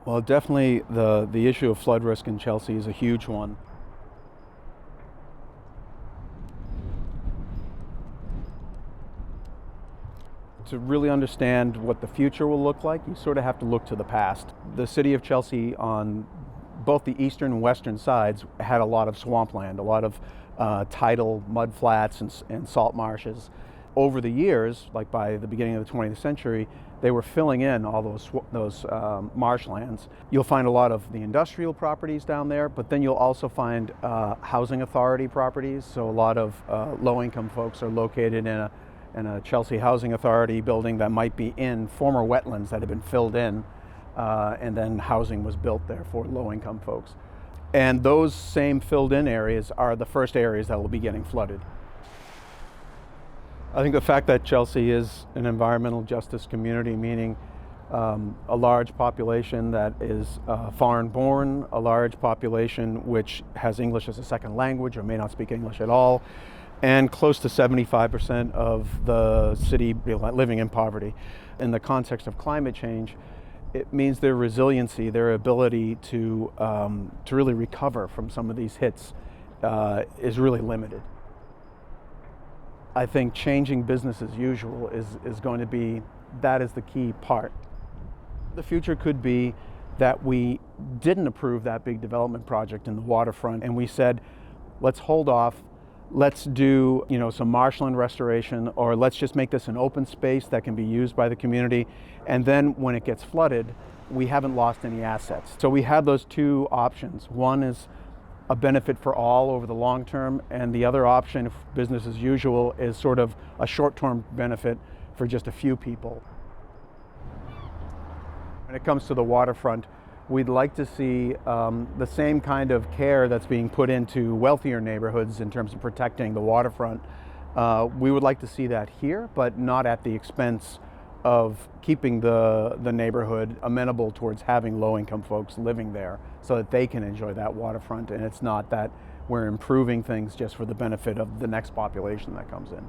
Well, definitely the issue of flood risk in Chelsea is a huge one. To really understand what the future will look like, you sort of have to look to the past. The city of Chelsea on both the eastern and western sides had a lot of swampland, a lot of tidal mud flats and salt marshes. Over the years, like by the beginning of the 20th century, they were filling in all those marshlands. You'll find a lot of the industrial properties down there, but then you'll also find housing authority properties. So a lot of low-income folks are located in a Chelsea Housing Authority building that might be in former wetlands that have been filled in, and then housing was built there for low-income folks. And those same filled-in areas are the first areas that will be getting flooded. I think the fact that Chelsea is an environmental justice community, meaning a large population that is foreign-born, a large population which has English as a second language or may not speak English at all, and close to 75% of the city living in poverty. In the context of climate change, it means their resiliency, their ability to really recover from some of these hits is really limited. I think changing business as usual is going to be, that is the key part. The future could be that we didn't approve that big development project in the waterfront and we said, let's hold off, let's do some marshland restoration, or let's just make this an open space that can be used by the community, and then when it gets flooded, we haven't lost any assets. So we have those two options. One is a benefit for all over the long term, and the other option, if business as usual, is sort of a short-term benefit for just a few people. When it comes to the waterfront, we'd like to see the same kind of care that's being put into wealthier neighborhoods in terms of protecting the waterfront. We would like to see that here, but not at the expense of keeping the neighborhood amenable towards having low-income folks living there so that they can enjoy that waterfront, and it's not that we're improving things just for the benefit of the next population that comes in.